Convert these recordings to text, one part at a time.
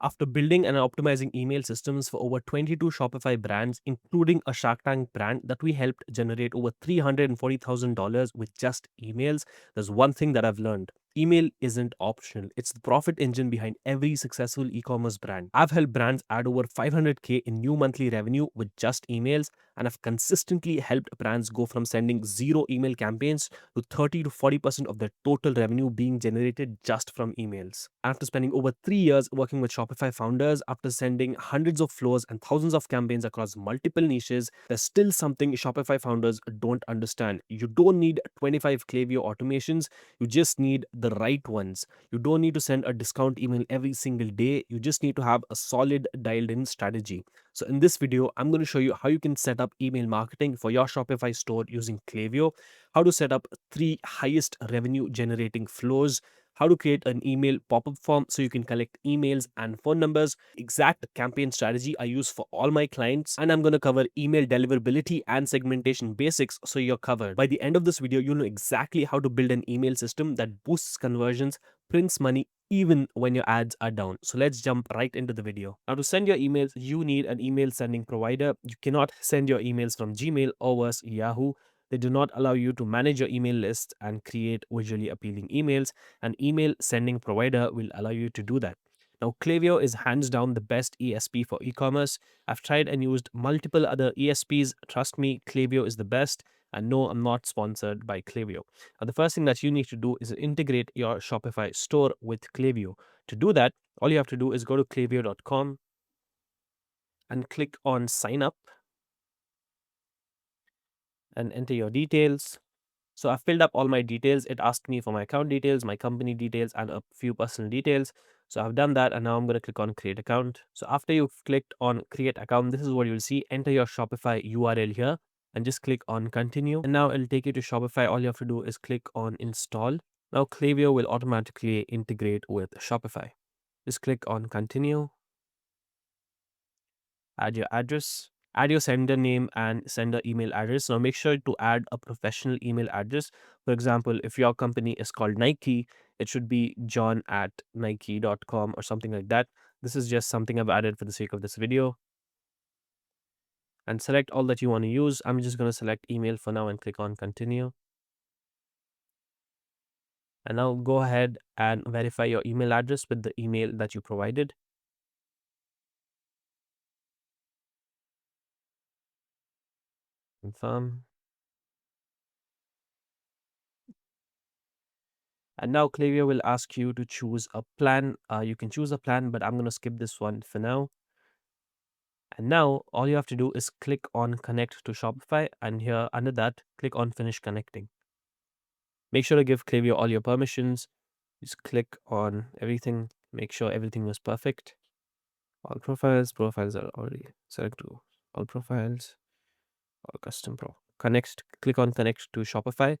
After building and optimizing email systems for over 22 Shopify brands, including a Shark Tank brand that we helped generate over $340,000 with just emails, there's one thing that I've learned. Email isn't optional. It's the profit engine behind every successful e-commerce brand. I've helped brands add over 500K in new monthly revenue with just emails, and I've consistently helped brands go from sending zero email campaigns to 30 to 40% of their total revenue being generated just from emails. After spending over 3 years working with Shopify founders, after sending hundreds of flows and thousands of campaigns across multiple niches, there's still something Shopify founders don't understand. You don't need 25 Klaviyo automations, you just need the right ones. You don't need to send a discount email every single day, you just need to have a solid dialed in strategy. So in this video, I'm going to show you how you can set up email marketing for your Shopify store using Klaviyo, how to set up 3 highest revenue generating flows, how to create an email pop-up form so you can collect emails and phone numbers, exact campaign strategy I use for all my clients, and I'm going to cover email deliverability and segmentation basics so you're covered. By the end of this video, you'll know exactly how to build an email system that boosts conversions, prints money, even when your ads are down. So let's jump right into the video. Now, to send your emails, you need an email sending provider. You cannot send your emails from Gmail or worse, Yahoo. They do not allow you to manage your email list and create visually appealing emails. An email sending provider will allow you to do that. Now, Klaviyo is hands down the best ESP for e-commerce. I've tried and used multiple other ESPs. Trust me, Klaviyo is the best. And no, I'm not sponsored by Klaviyo. Now, the first thing that you need to do is integrate your Shopify store with Klaviyo. To do that, all you have to do is go to klaviyo.com and click on sign up and enter your details. So I've filled up all my details. It asked me for my account details, my company details, and a few personal details. So I've done that, and now I'm going to click on create account. So after you've clicked on create account, this is what you'll see. Enter your Shopify URL here and just click on continue. And now it'll take you to Shopify. All you have to do is click on install. Now Klaviyo will automatically integrate with Shopify. Just click on continue, add your address, add your sender name and sender email address. Now make sure to add a professional email address. For example, if your company is called Nike, it should be john@nike.com or something like that. This is just something I've added for the sake of this video. And select all that you want to use. I'm just going to select email for now and click on continue. And now go ahead and verify your email address with the email that you provided. Confirm. And now Klaviyo will ask you to choose a plan. You can choose a plan, but I'm going to skip this one for now. And now all you have to do is click on connect to Shopify, and here under that, click on finish connecting. Make sure to give Klaviyo all your permissions. Just click on everything. Make sure everything was perfect. All profiles are already select to all profiles, all custom pro. Click on connect to Shopify.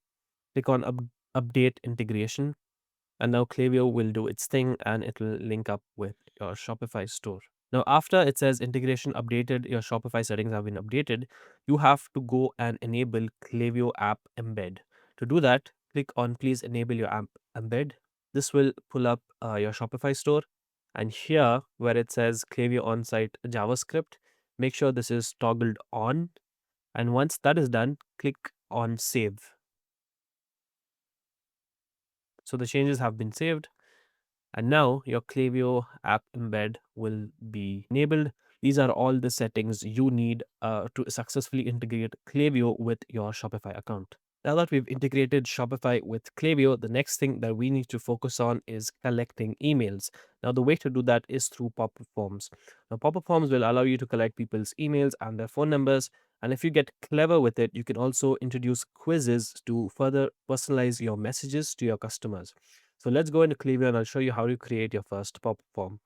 Click on update integration. And now Klaviyo will do its thing and it will link up with your Shopify store. Now, after it says integration updated, your Shopify settings have been updated, you have to go and enable Klaviyo app embed. To do that, click on please enable your app embed. This will pull up your Shopify store. And here, where it says Klaviyo on-site JavaScript, make sure this is toggled on. And once that is done, click on save. So the changes have been saved. And now your Klaviyo app embed will be enabled. These are all the settings you need to successfully integrate Klaviyo with your Shopify account. Now that we've integrated Shopify with Klaviyo, the next thing that we need to focus on is collecting emails. Now, the way to do that is through pop-up forms. Now, pop-up forms will allow you to collect people's emails and their phone numbers. And if you get clever with it, you can also introduce quizzes to further personalize your messages to your customers. So let's go into Klaviyo and I'll show you how to create your first pop-up form.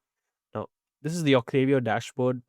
Now, this is your Klaviyo dashboard.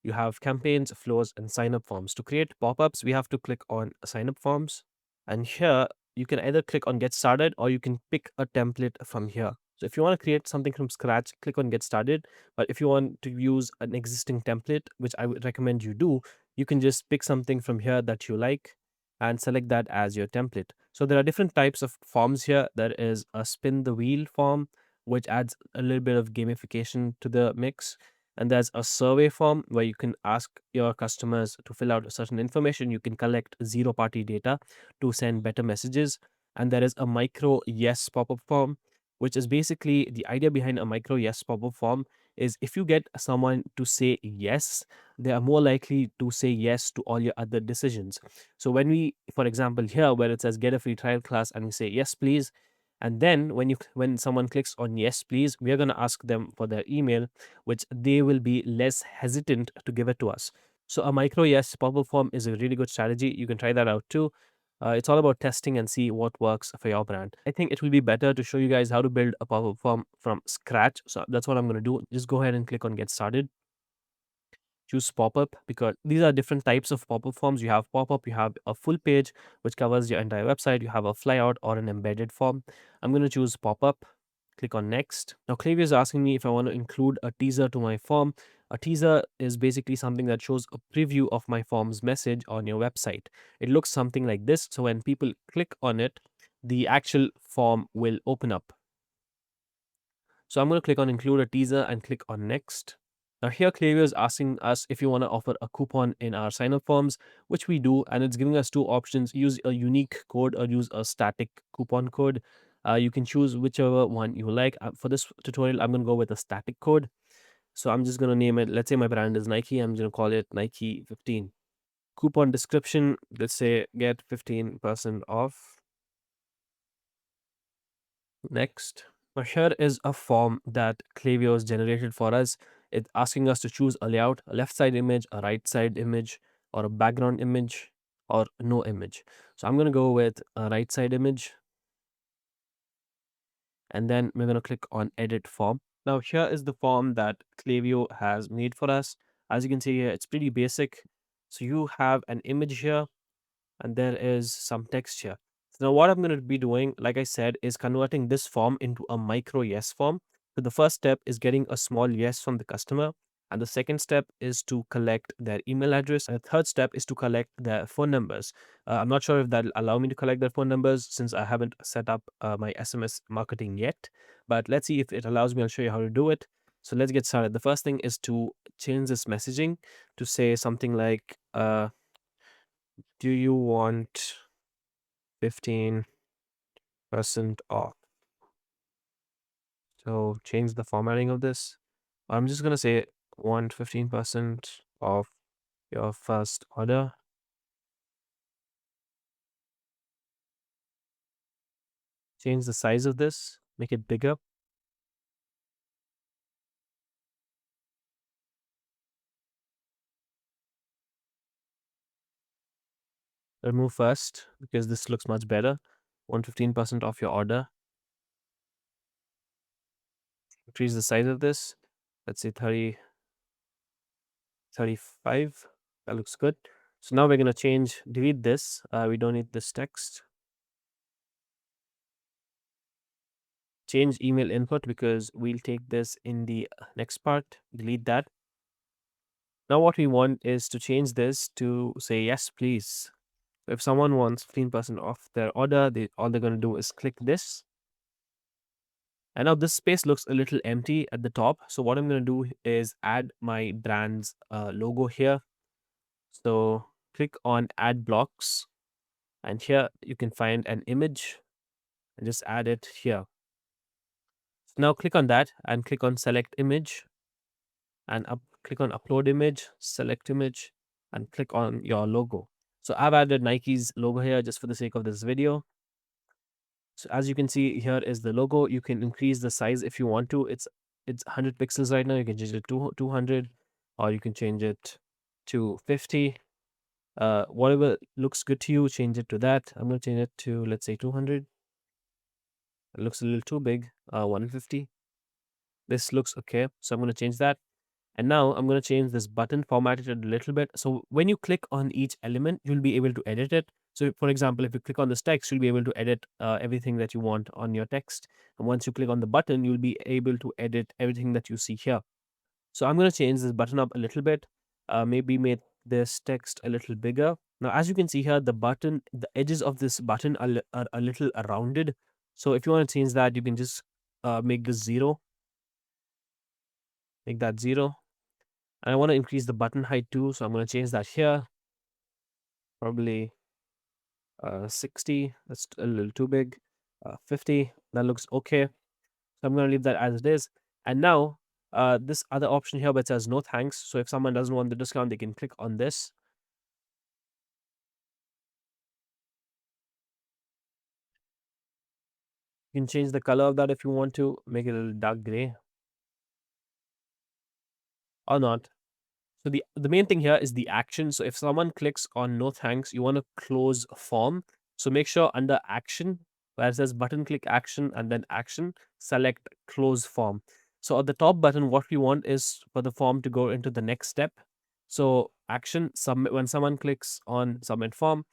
You have campaigns, flows, and sign-up forms. To create pop-ups, we have to click on sign-up forms. And here, you can either click on get started or you can pick a template from here. So if you want to create something from scratch, click on get started. But if you want to use an existing template, which I would recommend you do, you can just pick something from here that you like and select that as your template. So there are different types of forms here. There is a spin the wheel form, which adds a little bit of gamification to the mix. And there's a survey form where you can ask your customers to fill out certain information. You can collect zero party data to send better messages. And there is a micro yes pop up form, which is basically the idea behind a micro yes pop up form is if you get someone to say yes, they are more likely to say yes to all your other decisions. So when we, for example, here where it says get a free trial class and we say yes, please, and then when someone clicks on yes please, we are going to ask them for their email, which they will be less hesitant to give it to us. So a micro yes pop-up form is a really good strategy. You can try that out too. It's all about testing and see what works for your brand. I think it will be better to show you guys how to build a pop-up form from scratch, so that's what I'm going to do. Just go ahead and click on get started. Choose pop-up because these are different types of pop-up forms. You have pop-up, you have a full page which covers your entire website, you have a flyout or an embedded form. I'm going to choose pop-up. Click on next. Now Klaviyo is asking me if I want to include a teaser to my form. A teaser is basically something that shows a preview of my form's message on your website. It looks something like this, so when people click on it, the actual form will open up. So I'm going to click on include a teaser and click on next. Now here Klaviyo is asking us if you want to offer a coupon in our sign up forms, which we do, and it's giving us two options: use a unique code or use a static coupon code. You can choose whichever one you like. For this tutorial, I'm going to go with a static code. So I'm just going to name it, let's say my brand is Nike, I'm going to call it Nike 15. Coupon description, let's say get 15% off. Next. Now here is a form that Klaviyo has generated for us. It's asking us to choose a layout, a left side image, a right side image, or a background image, or no image. So I'm going to go with a right side image. And then we're going to click on edit form. Now here is the form that Klaviyo has made for us. As you can see here, it's pretty basic. So you have an image here and there is some text here. So now what I'm going to be doing, like I said, is converting this form into a micro yes form. So the first step is getting a small yes from the customer. And the second step is to collect their email address. And the third step is to collect their phone numbers. I'm not sure if that'll allow me to collect their phone numbers since I haven't set up my SMS marketing yet. But let's see if it allows me. I'll show you how to do it. So let's get started. The first thing is to change this messaging to say something like, do you want 15% off? So change the formatting of this. I'm just going to say want 15% off your first order. Change the size of this, make it bigger. Remove first because this looks much better. Want 15% off your order. Increase the size of this. Let's say 30, 35. That looks good. So now we're going to delete this. We don't need this text. Change email input because we'll take this in the next part. Delete that. Now what we want is to change this to say yes please. So if someone wants 15% off their order, all they're going to do is click this. And now this space looks a little empty at the top. So what I'm going to do is add my brand's logo here. So click on add blocks. And here you can find an image and just add it here. So now click on that and click on select image and click on upload image, select image, and click on your logo. So I've added Nike's logo here just for the sake of this video. So as you can see, here is the logo. You can increase the size if you want to. It's 100 pixels right now. You can change it to 200, or you can change it to 50. Whatever looks good to you, change it to that. I'm going to change it to, let's say, 200. It looks a little too big. 150. This looks okay. So I'm going to change that. And now I'm going to change this button, format it a little bit. So when you click on each element, you'll be able to edit it. So for example, if you click on this text, you'll be able to edit everything that you want on your text. And once you click on the button, you'll be able to edit everything that you see here. So I'm going to change this button up a little bit. Maybe make this text a little bigger. Now, as you can see here, the edges of this button are a little rounded. So if you want to change that, you can just make this 0. Make that 0. And I want to increase the button height too, so I'm going to change that here. Probably 60. That's a little too big. 50. That looks okay. So I'm going to leave that as it is. And now this other option here that says no thanks. So if someone doesn't want the discount, they can click on this. You can change the color of that if you want to. Make it a little dark gray or not. So the main thing here is the action. So if someone clicks on no thanks, you want to close form. So make sure under action, where it says button click action and then action, select close form. So at the top button, what we want is for the form to go into the next step. So action, submit, when someone clicks on submit form,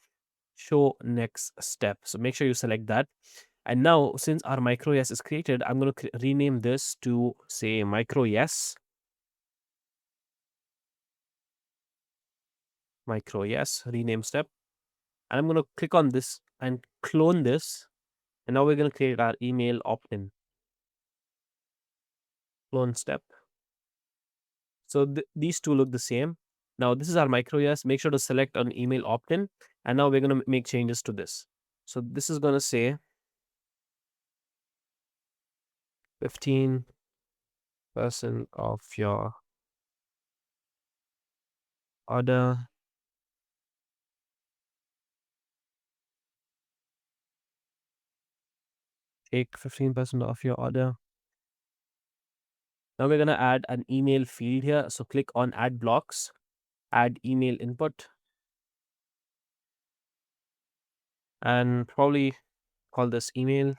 show next step. So make sure you select that. And now since our micro yes is created, I'm going to rename this to say micro yes. Micro yes, rename step. And I'm going to click on this and clone this. And now we're going to create our email opt-in. Clone step. So these two look the same. Now this is our micro yes. Make sure to select an email opt-in. And now we're going to make changes to this. So this is going to say 15% of your order take 15% off your order. Now we're going to add an email field here. So click on add blocks, add email input, and probably call this email.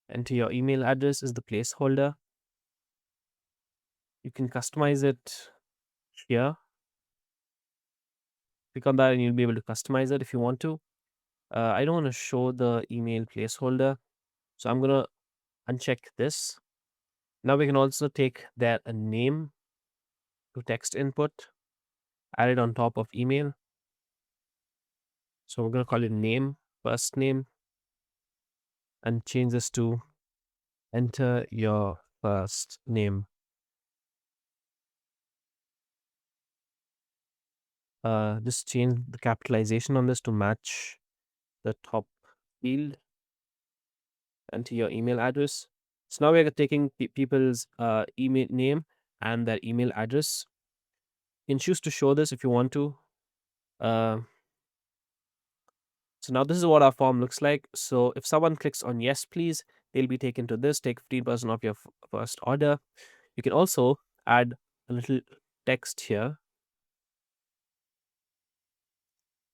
Enter your email address is the placeholder. You can customize it here. Click on that and you'll be able to customize it if you want to. I don't want to show the email placeholder, so I'm going to uncheck this. Now we can also take that a name to text input, add it on top of email. So we're going to call it name, first name, and change this to enter your first name. Just change the capitalization on this to match the top field. Enter your email address. So now we're taking people's email name and their email address. You can choose to show this if you want to. So now this is what our form looks like. So if someone clicks on yes, please, they'll be taken to this, take 15% off your first order. You can also add a little text here.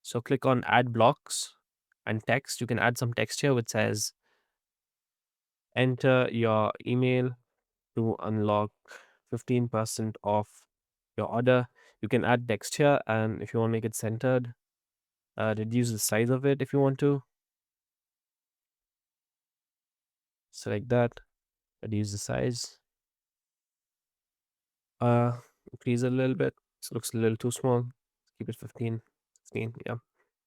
So click on add blocks and text. You can add some text here which says enter your email to unlock 15% off your order. You can add text here, and if you want to make it centered, reduce the size of it if you want to. Select that, reduce the size. Increase it a little bit. This looks a little too small. Keep it 15. 16. Yeah,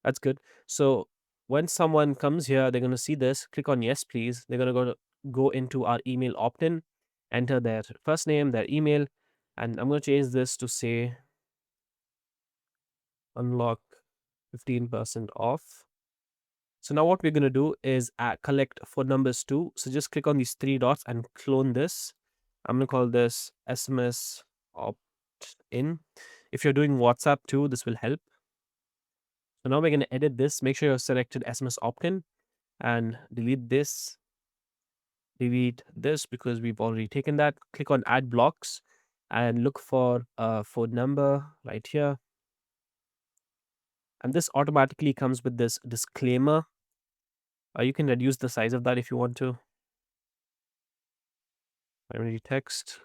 that's good. So when someone comes here, they're going to see this. Click on yes, please. They're going to go into our email opt-in, enter their first name, their email, and I'm going to change this to say unlock 15% off. So now what we're going to do is collect phone numbers too. So just click on these three dots and clone this. I'm going to call this SMS opt-in. If you're doing WhatsApp too, this will help. So now we're going to edit this. Make sure you've selected SMS opt-in and delete this. Delete this because we've already taken that. Click on add blocks and look for a phone number right here. And this automatically comes with this disclaimer. You can reduce the size of that if you want to. Primary text.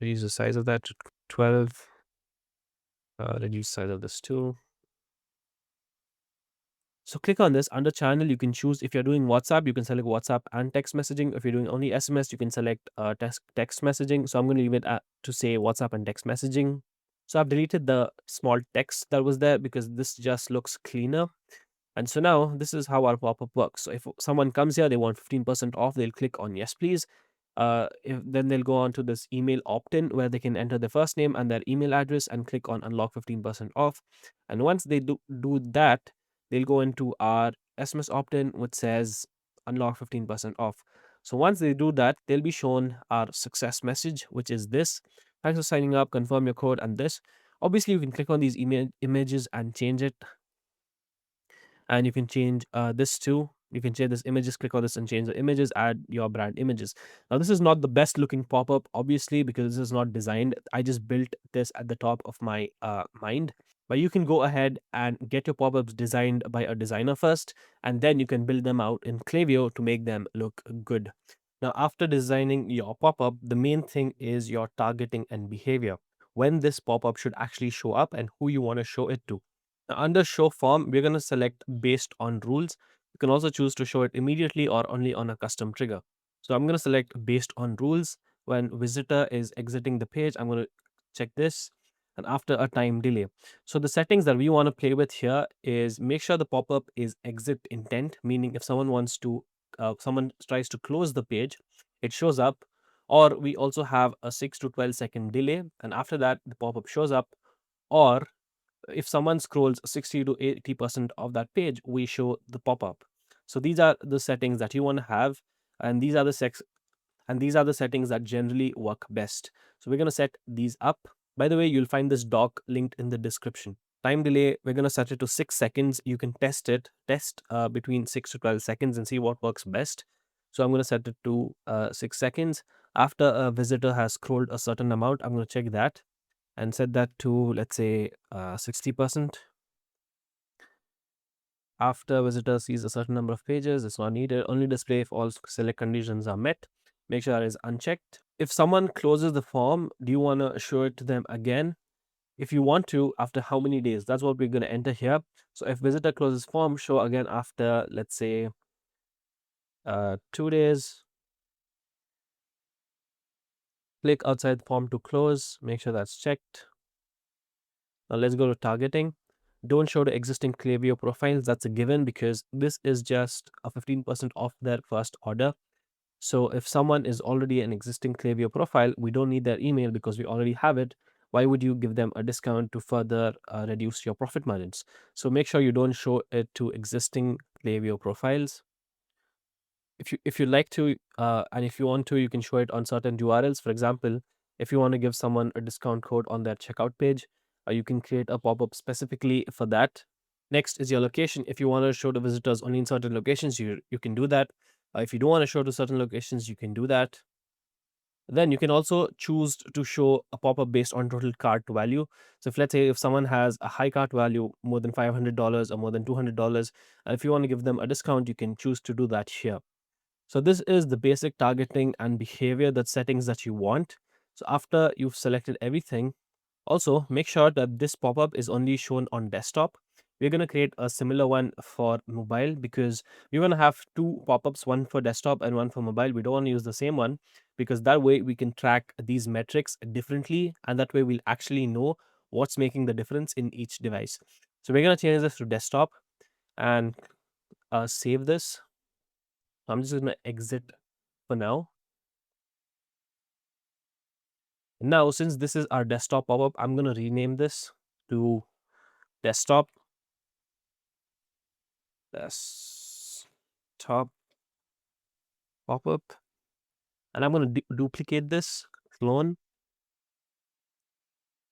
Reduce the size of that to 12. Reduce size of this too. So click on this. Under channel, you can choose if you're doing WhatsApp, you can select WhatsApp and text messaging. If you're doing only SMS, you can select text messaging. So I'm going to leave it to say WhatsApp and text messaging. So I've deleted the small text that was there because this just looks cleaner. And so now this is how our pop-up works. So if someone comes here, they want 15% off, they'll click on yes, please. Then they'll go on to this email opt-in where they can enter their first name and their email address and click on unlock 15% off. And once they do that, they'll go into our SMS opt-in, which says unlock 15% off. So once they do that, they'll be shown our success message, which is this. Thanks for signing up, confirm your code and this. Obviously, you can click on these images and change it, and you can change this too. You can change this images, click on this and change the images, add your brand images. Now this is not the best looking pop-up, obviously, because this is not designed. I just built this at the top of my mind, but you can go ahead and get your pop-ups designed by a designer first, and then you can build them out in Klaviyo to make them look good. Now after designing your pop-up, the main thing is your targeting and behavior, when this pop-up should actually show up and who you want to show it to. Now, under show form, we're going to select based on rules. You can also choose to show it immediately or only on a custom trigger. So I'm going to select based on rules. When visitor is exiting the page, I'm going to check this, and after a time delay. So the settings that we want to play with here is make sure the pop-up is exit intent, meaning if someone tries to close the page, it shows up, or we also have a 6 to 12 second delay, and after that the pop-up shows up, or if someone scrolls 60 to 80% of that page, we show the pop-up. So these are the settings that you want to have, and these are the settings that generally work best. So we're going to set these up. By the way, you'll find this doc linked in the description. Time delay, we're going to set it to 6 seconds. You can test between 6 to 12 seconds and see what works best. So I'm going to set it to 6 seconds. After a visitor has scrolled a certain amount, I'm going to check that and set that to, let's say, 60%. After visitor sees a certain number of pages, it's not needed. Only display if all select conditions are met. Make sure that is unchecked. If someone closes the form, do you want to show it to them again? If you want to, after how many days? That's what we're going to enter here. So if visitor closes form, show again after, let's say, 2 days. Click outside the form to close. Make sure that's checked. Now let's go to targeting. Don't show the existing Klaviyo profiles. That's a given because this is just a 15% off their first order. So if someone is already an existing Klaviyo profile, we don't need their email because we already have it. Why would you give them a discount to further reduce your profit margins? So make sure you don't show it to existing Klaviyo profiles. If you like to and if you want to, you can show it on certain URLs. For example, if you want to give someone a discount code on their checkout page, you can create a pop-up specifically for that. Next is your location. If you want to show the visitors only in certain locations, you can do that. If you don't want to show to certain locations, you can do that. Then you can also choose to show a pop-up based on total cart value. So if let's say if someone has a high cart value, more than $500 or more than $200, if you want to give them a discount, you can choose to do that here. So this is the basic targeting and behavior, that settings that you want. So after you've selected everything, also make sure that this pop-up is only shown on desktop. We're going to create a similar one for mobile because we're going to have two pop-ups, one for desktop and one for mobile. We don't want to use the same one because that way we can track these metrics differently, and that way we'll actually know what's making the difference in each device. So we're going to change this to desktop and save this. I'm just going to exit for now. Now, since this is our desktop pop-up, I'm going to rename this to desktop pop-up, and I'm going to duplicate this, clone,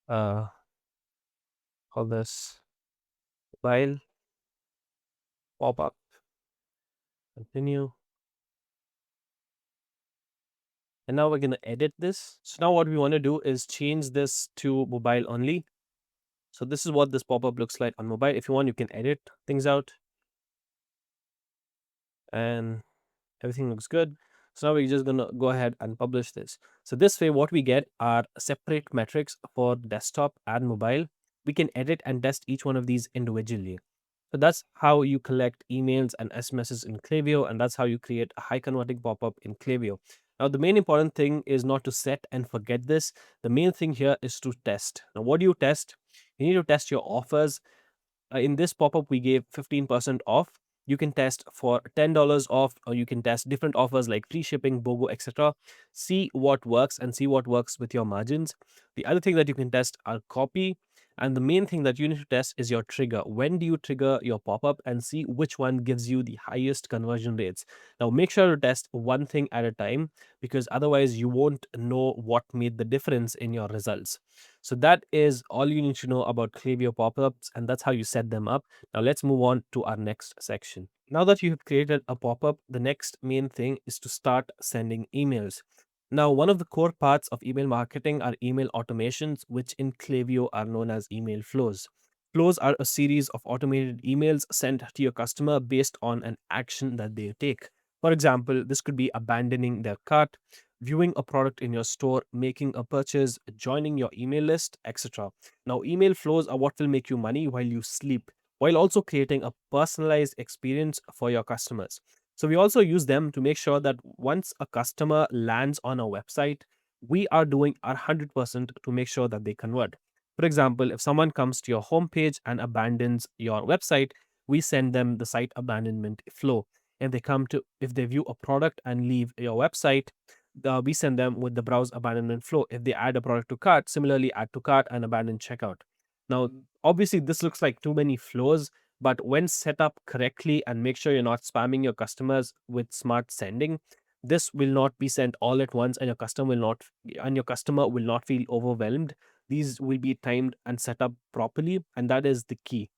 call this mobile pop-up, continue. And now we're going to edit this. So now what we want to do is change this to mobile only. So this is what this pop-up looks like on mobile. If you want, you can edit things out. And everything looks good. So now we're just going to go ahead and publish this. So this way, what we get are separate metrics for desktop and mobile. We can edit and test each one of these individually. So that's how you collect emails and SMSs in Klaviyo, and that's how you create a high converting pop-up in Klaviyo. Now, the main important thing is not to set and forget this. The main thing here is to test. Now, what do you test? You need to test your offers. in this pop-up we gave 15% off. You can test for $10 off, or you can test different offers like free shipping, BOGO, etc. See what works and see what works with your margins. The other thing that you can test are copy. And the main thing that you need to test is your trigger. When do you trigger your pop-up, and see which one gives you the highest conversion rates. Now make sure to test one thing at a time, because otherwise you won't know what made the difference in your results. So that is all you need to know about Klaviyo pop-ups, and that's how you set them up. Now let's move on to our next section. Now that you have created a pop-up, the next main thing is to start sending emails. Now, one of the core parts of email marketing are email automations, which in Klaviyo are known as email flows. Flows are a series of automated emails sent to your customer based on an action that they take. For example, this could be abandoning their cart, viewing a product in your store, making a purchase, joining your email list, etc. Now, email flows are what will make you money while you sleep, while also creating a personalized experience for your customers. So, we also use them to make sure that once a customer lands on our website, we are doing our 100% to make sure that they convert. For example, if someone comes to your homepage and abandons your website, we send them the site abandonment flow. If they view a product and leave your website, we send them with the browse abandonment flow. If they add a product to cart, similarly add to cart and abandon checkout. Now, obviously, this looks like too many flows, but when set up correctly and make sure you're not spamming your customers with smart sending, this will not be sent all at once, and your customer will not feel overwhelmed. These will be timed and set up properly, and that is the key.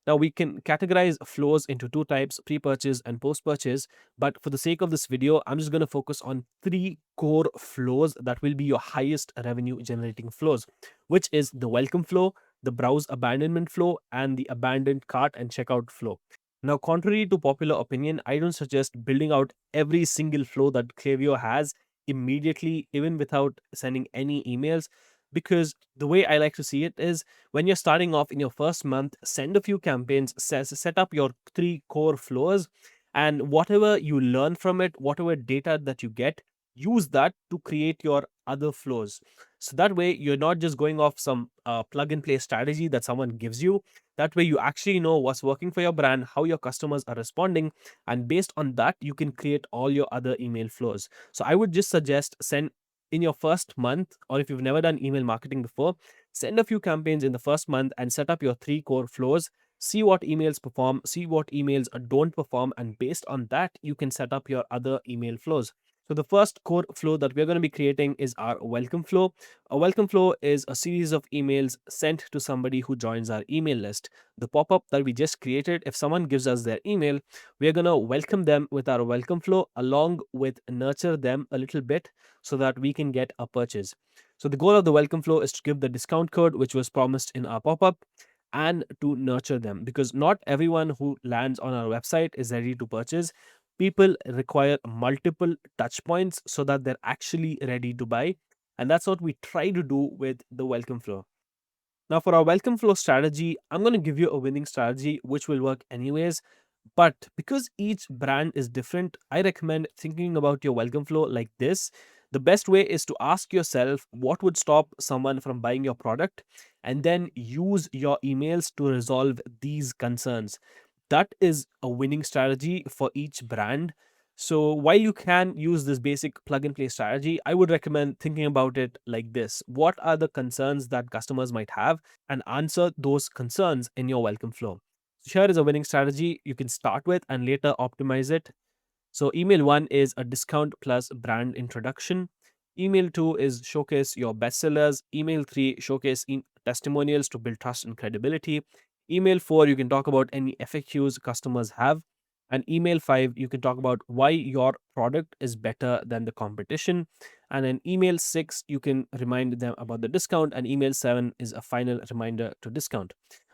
Now, we can categorize flows into two types: pre purchase and post purchase. But for the sake of this video, I'm just going to focus on three core flows that will be your highest revenue generating flows, which is the welcome flow, the browse abandonment flow, and the abandoned cart and checkout flow. Now, contrary to popular opinion, I don't suggest building out every single flow that Klaviyo has immediately, even without sending any emails, because the way I like to see it is, when you're starting off in your first month, send a few campaigns, set up your three core flows, and whatever you learn from it, whatever data that you get, use that to create your other flows. So that way, you're not just going off some plug and play strategy that someone gives you. That way, you actually know what's working for your brand, how your customers are responding, and based on that, you can create all your other email flows. So I would just suggest send in your first month, or if you've never done email marketing before, send a few campaigns in the first month and set up your three core flows. See what emails perform, see what emails don't perform, and based on that, you can set up your other email flows. So, the first core flow that we're going to be creating is our welcome flow. A welcome flow is a series of emails sent to somebody who joins our email list. The pop up that we just created, if someone gives us their email, we're going to welcome them with our welcome flow, along with nurture them a little bit so that we can get a purchase. So the goal of the welcome flow is to give the discount code which was promised in our pop-up, and to nurture them, because not everyone who lands on our website is ready to purchase. People require multiple touch points so that they're actually ready to buy, and that's what we try to do with the welcome flow. Now, for our welcome flow strategy, I'm going to give you a winning strategy which will work anyways. But because each brand is different, I recommend thinking about your welcome flow like this. The best way is to ask yourself what would stop someone from buying your product, and then use your emails to resolve these concerns. That is a winning strategy for each brand. So, while you can use this basic plug and play strategy, I would recommend thinking about it like this: what are the concerns that customers might have, and answer those concerns in your welcome flow. So here is a winning strategy you can start with and later optimize it. So, email one is a discount plus brand introduction. Email two is showcase your bestsellers. Email three, showcase testimonials to build trust and credibility. Email four, you can talk about any FAQs customers have. And email five, you can talk about why your product is better than the competition. And in email six, you can remind them about the discount. And email seven is a final reminder to discount.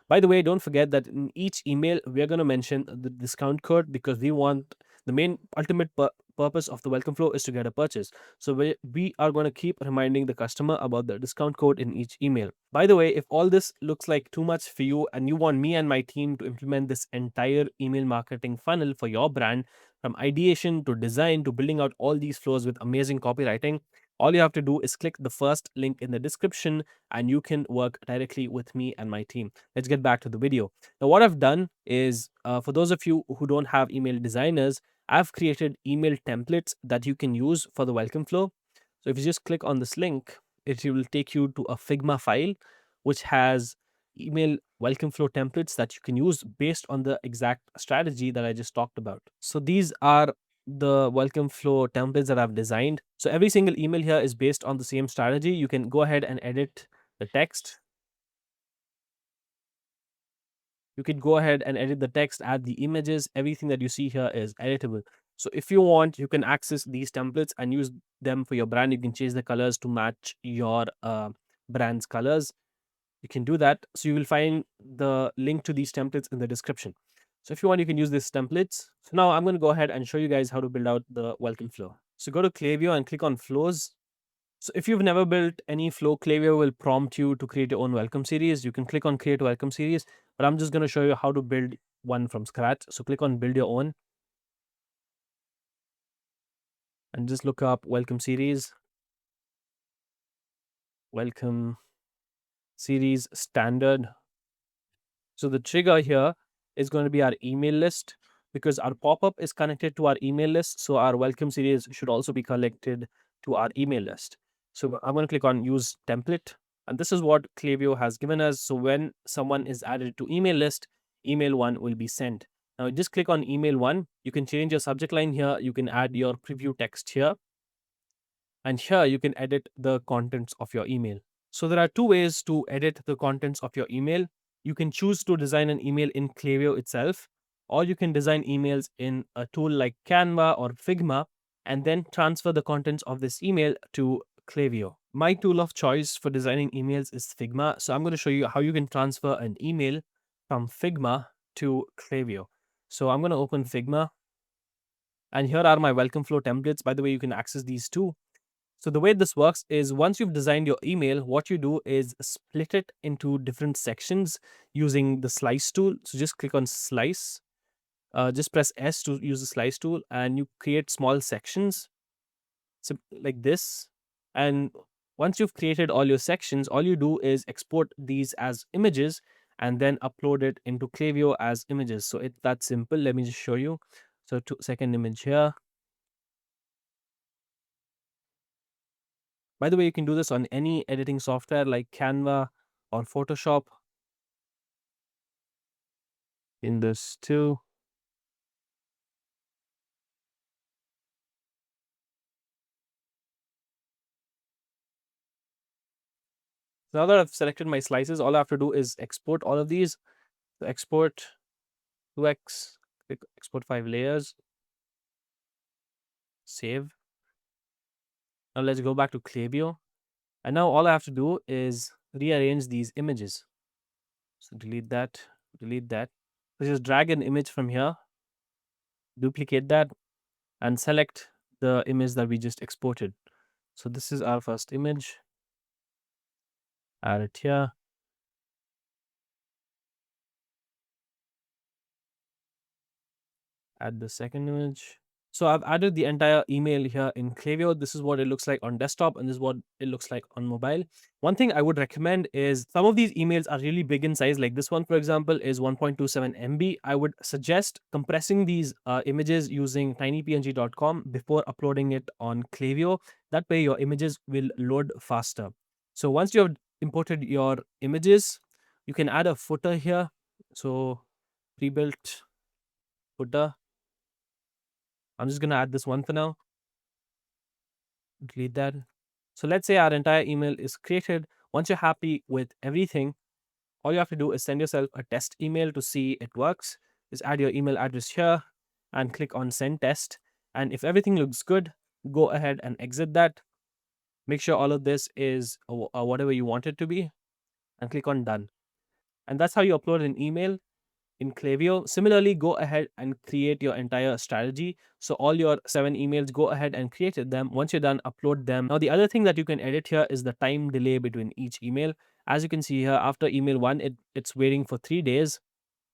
By the way, don't forget that in each email, we're going to mention the discount code, because we want the main ultimate purpose of the welcome flow is to get a purchase. So we are going to keep reminding the customer about the discount code in each email. By the way, if all this looks like too much for you and you want me and my team to implement this entire email marketing funnel for your brand, from ideation to design to building out all these flows with amazing copywriting, All you have to do is click the first link in the description and you can work directly with me and my team. Let's get back to the video. Now, what I've done is for those of you who don't have email designers, I've created email templates that you can use for the welcome flow. So if you just click on this link, it will take you to a Figma file which has email welcome flow templates that you can use based on the exact strategy that I just talked about. So these are the welcome flow templates that I've designed. So every single email here is based on the same strategy. You can go ahead and edit the text. You can go ahead and edit the text, add the images. Everything that you see here is editable. So if you want, you can access these templates and use them for your brand. You can change the colors to match your brand's colors. You can do that. So you will find the link to these templates in the description. So if you want, you can use these templates. So now I'm going to go ahead and show you guys how to build out the welcome flow. So go to Klaviyo and click on flows. So if you've never built any flow, Klaviyo will prompt you to create your own welcome series. You can click on create welcome series, but I'm just going to show you how to build one from scratch. So click on build your own and just look up welcome series, welcome series standard. So the trigger here is going to be our email list because our pop-up is connected to our email list. So our welcome series should also be connected to our email list. So I'm going to click on use template. And this is what Klaviyo has given us. So when someone is added to email list, email one will be sent. Now just click on email one. You can change your subject line here. You can add your preview text here. And here you can edit the contents of your email. So there are two ways to edit the contents of your email. You can choose to design an email in Klaviyo itself, or you can design emails in a tool like Canva or Figma and then transfer the contents of this email to Klaviyo. My tool of choice for designing emails is Figma. So I'm going to show you how you can transfer an email from Figma to Klaviyo. So I'm going to open Figma. And here are my welcome flow templates. By the way, you can access these too. So the way this works is once you've designed your email, what you do is split it into different sections using the slice tool. So just click on slice, just press S to use the slice tool and you create small sections. So like this. And once you've created all your sections, all you do is export these as images and then upload it into Klaviyo as images. So it's that simple. Let me just show you. So second image here. By the way, you can do this on any editing software like Canva or Photoshop. In this too. Now that I've selected my slices, all I have to do is export all of these. So export 2x, click export 5 layers, save. Now let's go back to Klaviyo. And now all I have to do is rearrange these images. So delete that, delete that. So just drag an image from here, duplicate that, and select the image that we just exported. So this is our first image. Add it here. Add the second image. So I've added the entire email here in Klaviyo. This is what it looks like on desktop and this is what it looks like on mobile. One thing I would recommend is some of these emails are really big in size. Like this one, for example, is 1.27 MB. I would suggest compressing these images using tinypng.com before uploading it on Klaviyo. That way your images will load faster. So once you have imported your images, you can add a footer here. So pre-built footer. I'm just going to add this one for now. Delete that. So let's say our entire email is created. Once you're happy with everything, all you have to do is send yourself a test email to see it works. Just add your email address here and click on send test. And if everything looks good, go ahead and exit that. Make sure all of this is whatever you want it to be and click on done. And that's how you upload an email in Klaviyo. Similarly, go ahead and create your entire strategy. So all your 7 emails, go ahead and create them. Once you're done, upload them. Now, the other thing that you can edit here is the time delay between each email. As you can see here, after email 1, it's waiting for 3 days.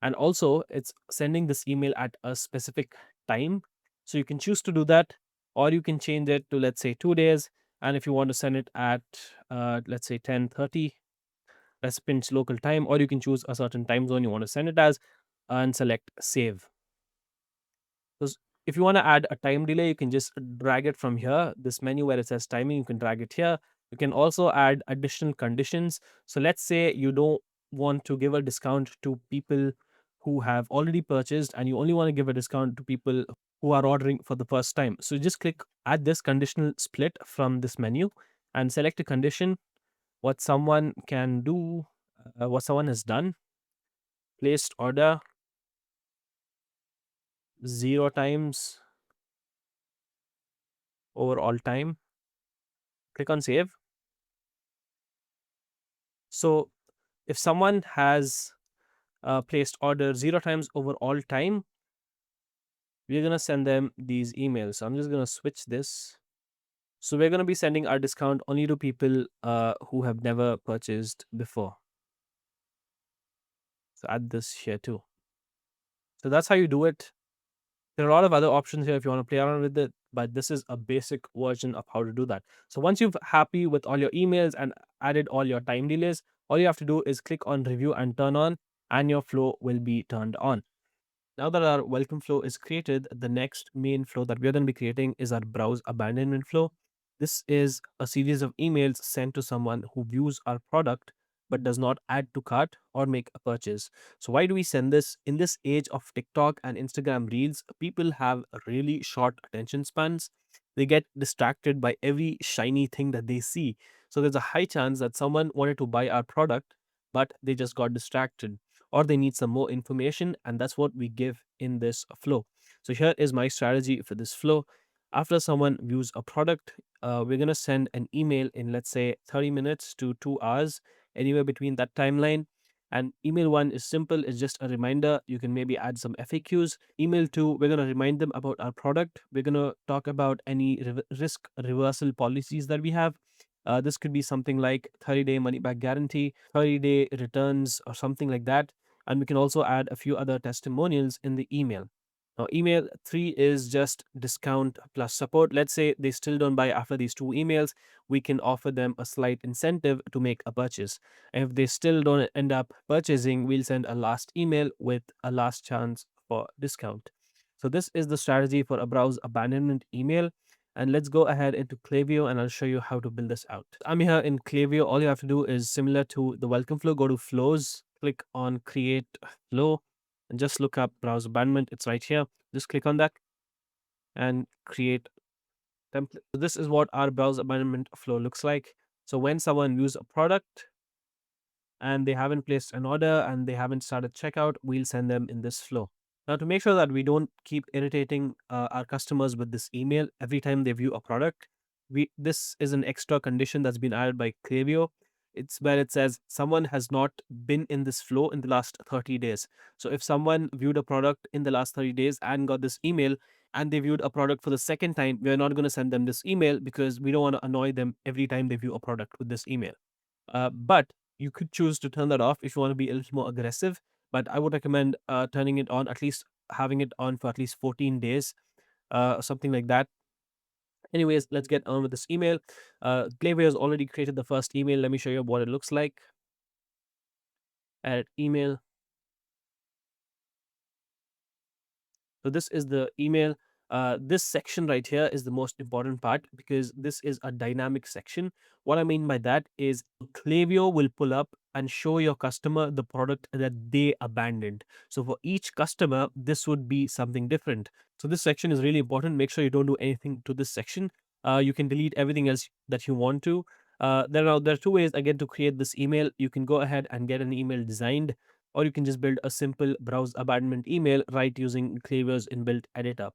And also, it's sending this email at a specific time. So you can choose to do that, or you can change it to, let's say, 2 days. And if you want to send it at let's say 10:30 recipient's local time, or you can choose a certain time zone you want to send it as and select save. So if you want to add a time delay, you can just drag it from here, this menu where it says timing, you can drag it here. You can also add additional conditions. So let's say you don't want to give a discount to people who have already purchased, and you only want to give a discount to people who are ordering for the first time. So just click add this conditional split from this menu and select a condition, what someone can do, what someone has done, placed order 0 times over all time. Click on save. So if someone has placed order 0 times over all time, we're going to send them these emails. So I'm just going to switch this. So we're going to be sending our discount only to people who have never purchased before. So add this here too. So that's how you do it. There are a lot of other options here if you want to play around with it, but this is a basic version of how to do that. So once you're happy with all your emails and added all your time delays, all you have to do is click on review and turn on, and your flow will be turned on. Now that our welcome flow is created, the next main flow that we're going to be creating is our browse abandonment flow. This is a series of emails sent to someone who views our product but does not add to cart or make a purchase. So, why do we send this? In this age of TikTok and Instagram Reels, people have really short attention spans. They get distracted by every shiny thing that they see. So, there's a high chance that someone wanted to buy our product, but they just got distracted, or they need some more information, and that's what we give in this flow. So here is my strategy for this flow. After someone views a product, we're going to send an email in, let's say, 30 minutes to 2 hours, anywhere between that timeline. And email one is simple, it's just a reminder. You can maybe add some FAQs. Email two, we're going to remind them about our product. We're going to talk about any risk reversal policies that we have. This could be something like 30-day money back guarantee, 30-day returns, or something like that. And we can also add a few other testimonials in the email. Now, email three is just discount plus support. Let's say they still don't buy after these two emails. We can offer them a slight incentive to make a purchase. And if they still don't end up purchasing, we'll send a last email with a last chance for discount. So, this is the strategy for a browse abandonment email. And let's go ahead into Klaviyo and I'll show you how to build this out. I'm here in Klaviyo. All you have to do is similar to the welcome flow, go to flows, click on create flow, and just look up browse abandonment. It's right here. Just click on that and create template. So this is what our browse abandonment flow looks like. So when someone views a product and they haven't placed an order and they haven't started checkout, we'll send them in this flow. Now, to make sure that we don't keep irritating our customers with this email every time they view a product, this is an extra condition that's been added by Klaviyo. It's where it says someone has not been in this flow in the last 30 days. So if someone viewed a product in the last 30 days and got this email and they viewed a product for the second time, we're not going to send them this email because we don't want to annoy them every time they view a product with this email. But you could choose to turn that off if you want to be a little more aggressive. But I would recommend turning it on, at least having it on for at least 14 days, something like that. Anyways, let's get on with this email. Klaviyo has already created the first email. Let me show you what it looks like. Add email. So this is the email. This section right here is the most important part because this is a dynamic section. What I mean by that is Klaviyo will pull up and show your customer the product that they abandoned. So for each customer, this would be something different. So this section is really important. Make sure you don't do anything to this section. You can delete everything else that you want to. There are two ways again to create this email. You can go ahead and get an email designed, or you can just build a simple browse abandonment email right using Klaviyo's inbuilt editor.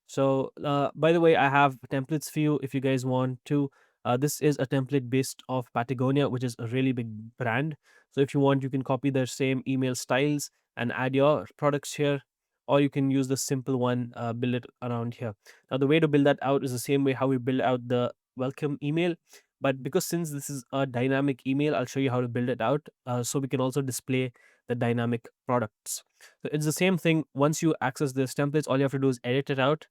So, by the way, I have templates for you if you guys want to. This is a template based off Patagonia, which is a really big brand. So, if you want, you can copy their same email styles and add your products here, or you can use the simple one, build it around here. Now, the way to build that out is the same way how we build out the welcome email. But because since this is a dynamic email, I'll show you how to build it out so we can also display the dynamic products. So it's the same thing. Once you access this templates, all you have to do is edit it out.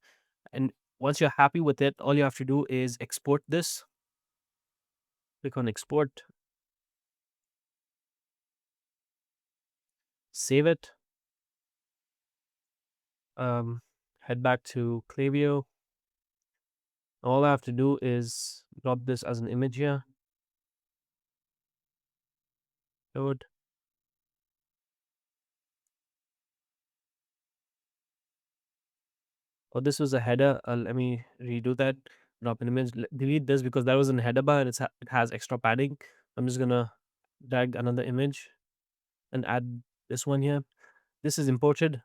And once you're happy with it, all you have to do is export this. Click on export, save it, um, head back to Klaviyo. All I have to do is drop this as an image here, load. Oh, this was a header. Let me redo that. Drop an image. Delete this because that was in header bar and it has extra padding. I'm just gonna drag another image and add this one here. This is imported.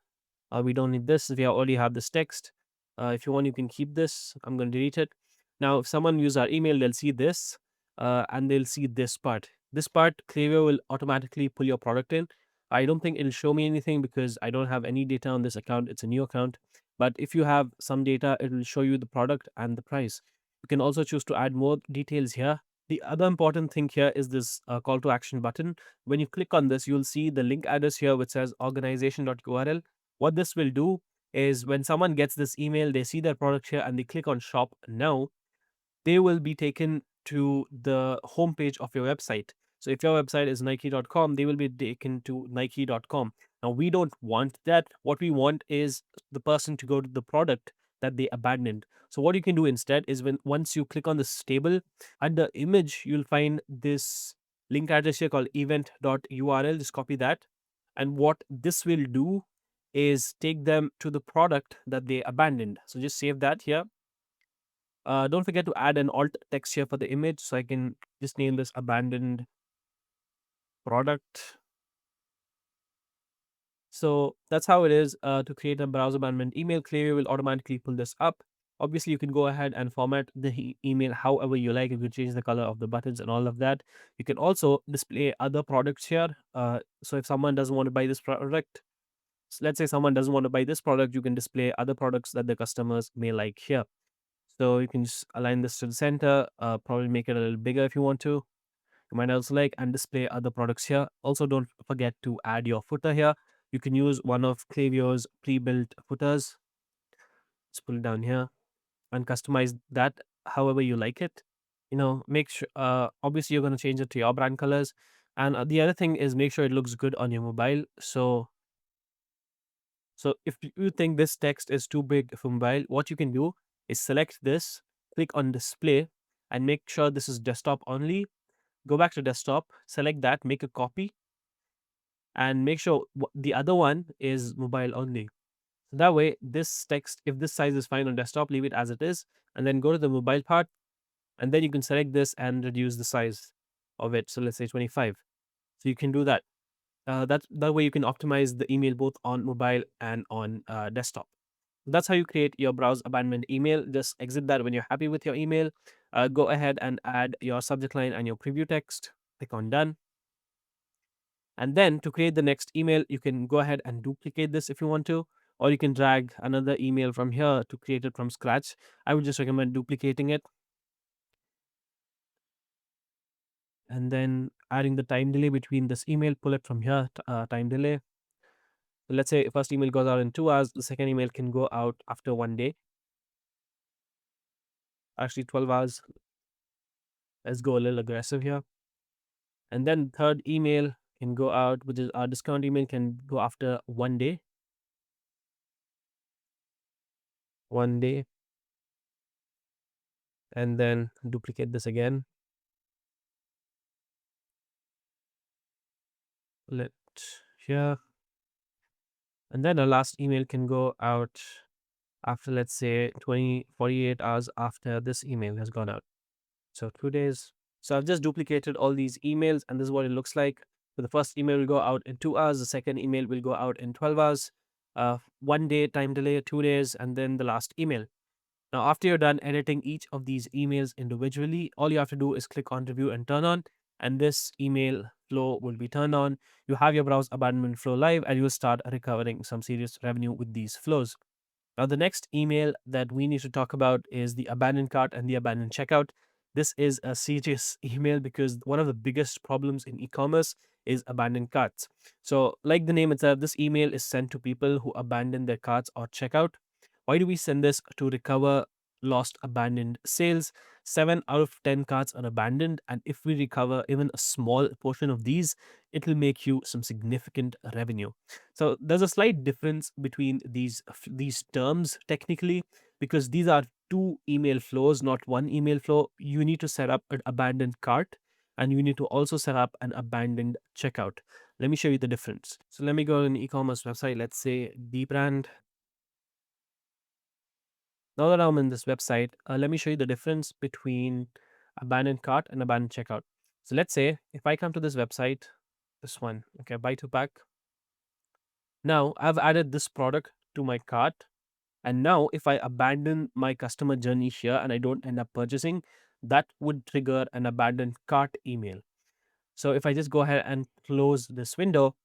We don't need this. We already have this text. If you want, you can keep this. I'm going to delete it. Now, if someone uses our email, they'll see this and they'll see this part. This part, Klaviyo will automatically pull your product in. I don't think it'll show me anything because I don't have any data on this account. It's a new account. But if you have some data, it will show you the product and the price. You can also choose to add more details here. The other important thing here is this call to action button. When you click on this, you'll see the link address here which says organization.url. What this will do is when someone gets this email, they see their product here and they click on shop now, they will be taken to the homepage of your website. So if your website is nike.com, they will be taken to nike.com. Now we don't want that. What we want is the person to go to the product that they abandoned. So what you can do instead is when once you click on this table, under image, you'll find this link address here called event.url. Just copy that. And what this will do is take them to the product that they abandoned. So just save that here. Don't forget to add an alt text here for the image. So I can just name this abandoned product. So that's how it is to create a browser abandonment email. Klaviyo will automatically pull this up. Obviously, you can go ahead and format the email however you like. You can change the color of the buttons and all of that. You can also display other products here. So if someone doesn't want to buy this product, let's say someone doesn't want to buy this product, you can display other products that the customers may like here. So you can just align this to the center, probably make it a little bigger if you want to. You might also like and display other products here. Also, don't forget to add your footer here. You can use one of Klaviyo's pre-built footers. Just pull it down here and customize that however you like it. Make sure, obviously you're going to change it to your brand colors. And the other thing is make sure it looks good on your mobile. So if you think this text is too big for mobile, what you can do is select this, click on display, and make sure this is desktop only. Go back to desktop, select that, make a copy, and make sure the other one is mobile only. So that way, this text, if this size is fine on desktop, leave it as it is, and then go to the mobile part, and then you can select this and reduce the size of it. So let's say 25. So you can do that. That way you can optimize the email both on mobile and on desktop. That's how you create your browse abandonment email. Just exit that when you're happy with your email. Go ahead and add your subject line and your preview text. Click on done. And then to create the next email, you can go ahead and duplicate this if you want to, or you can drag another email from here to create it from scratch. I would just recommend duplicating it and then adding the time delay between this email. Pull it from here, time delay. So let's say first email goes out in 2 hours, the second email can go out after 1 day. Actually, 12 hours. Let's go a little aggressive here. And then third email can go out, which is our discount email, can go after 1 day. 1 day. And then duplicate this again. Let here. And then our last email can go out after, let's say, 48 hours after this email has gone out. So 2 days. So I've just duplicated all these emails, and this is what it looks like. So the first email will go out in 2 hours, the second email will go out in 12 hours, 1 day time delay, 2 days, and then the last email. Now, after you're done editing each of these emails individually, all you have to do is click on review and turn on, and this email flow will be turned on. You have your browse abandonment flow live, and you'll start recovering some serious revenue with these flows. Now, the next email that we need to talk about is the abandoned cart and the abandoned checkout. This is a serious email because one of the biggest problems in e-commerce is abandoned carts. So, like the name itself, this email is sent to people who abandon their carts or checkout. Why do we send this? To recover lost abandoned sales. 7 out of 10 carts are abandoned, and if we recover even a small portion of these, it will make you some significant revenue. So there's a slight difference between these terms technically, because these are two email flows, not one email flow. You need to set up an abandoned cart, and you need to also set up an abandoned checkout. Let me show you the difference. So let me go on an e-commerce website. Let's say the brand. Now that I'm in this website, let me show you the difference between abandoned cart and abandoned checkout. So let's say if I come to this website, this one, okay, buy to pack. Now I've added this product to my cart. And now if I abandon my customer journey here and I don't end up purchasing, that would trigger an abandoned cart email. So if I just go ahead and close this window,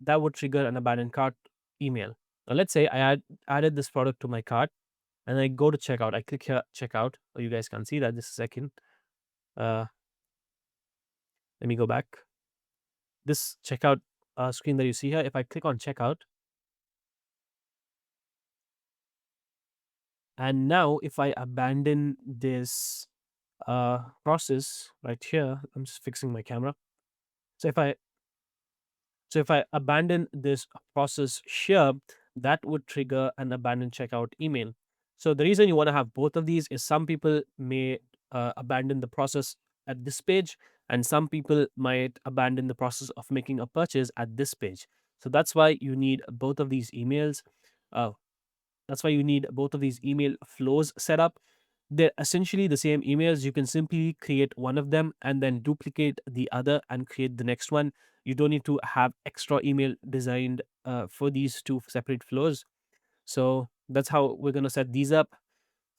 that would trigger an abandoned cart email. Now let's say added this product to my cart and I go to checkout. I click here, checkout. Oh, you guys can't see that. Just a second. Uh, Let me go back. This checkout screen that you see here, if I click on checkout, and now if I abandon this process right here, I'm just fixing my camera. So if I abandon this process here, that would trigger an abandoned checkout email. So the reason you want to have both of these is some people may abandon the process at this page, and some people might abandon the process of making a purchase at this page. So that's why you need both of these emails. Uh, that's why you need both of these email flows set up. They're essentially the same emails. You can simply create one of them and then duplicate the other and create the next one. You don't need to have extra email designed for these two separate flows. So that's how we're going to set these up.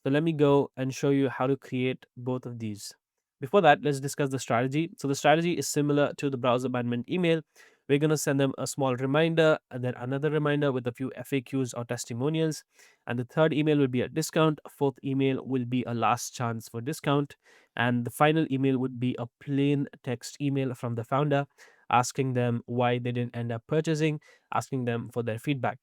So let me go and show you how to create both of these. Before that, let's discuss the strategy. So the strategy is similar to the browser abandonment email. We're going to send them a small reminder and then another reminder with a few FAQs or testimonials. And the third email will be a discount. Fourth email will be a last chance for discount. And the final email would be a plain text email from the founder asking them why they didn't end up purchasing, asking them for their feedback.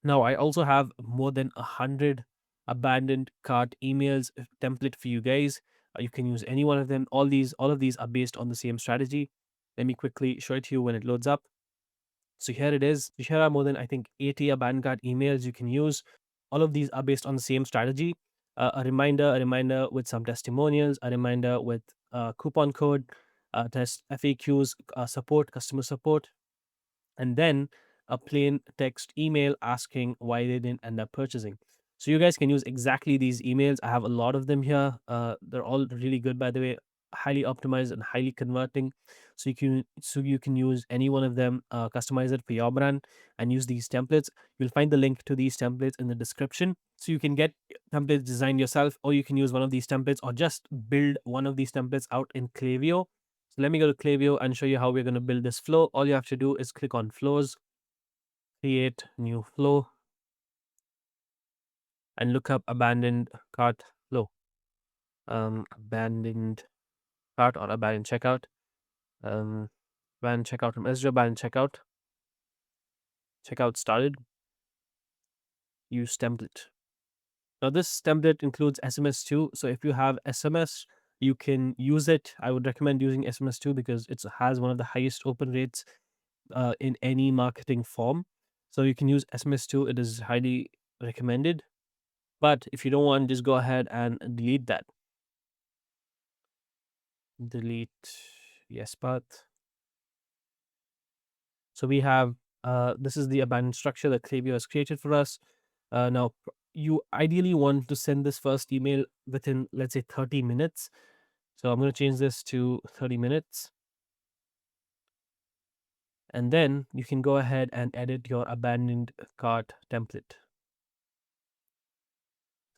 Now, I also have more than 100 abandoned cart emails template for you guys. You can use any one of them. All of these are based on the same strategy. Let me quickly show it to you when it loads up. So here it is. Here are more than, I think, 80 abandoned cart emails you can use. All of these are based on the same strategy. A reminder with some testimonials, a reminder with coupon code, test FAQs, support, customer support, and then a plain text email asking why they didn't end up purchasing. So you guys can use exactly these emails. I have a lot of them here. They're all really good, by the way, highly optimized and highly converting. So you can use any one of them, customize it for your brand, and use these templates. You'll find the link to these templates in the description. So you can get templates designed yourself, or you can use one of these templates, or just build one of these templates out in Klaviyo. So let me go to Klaviyo and show you how we're going to build this flow. All you have to do is click on flows, create new flow, and look up abandoned cart flow. Abandoned cart or abandoned checkout. Abandoned checkout from Ezra, abandoned checkout. Checkout started. Use template. Now this template includes SMS too. So if you have SMS, you can use it. I would recommend using SMS too because it has one of the highest open rates in any marketing form. So you can use SMS too. It is highly recommended. But if you don't want, just go ahead and delete that. Delete yes path. So we have this is the abandoned structure that Klaviyo has created for us. Now you ideally want to send this first email within, let's say, 30 minutes. So I'm going to change this to 30 minutes. And then you can go ahead and edit your abandoned cart template.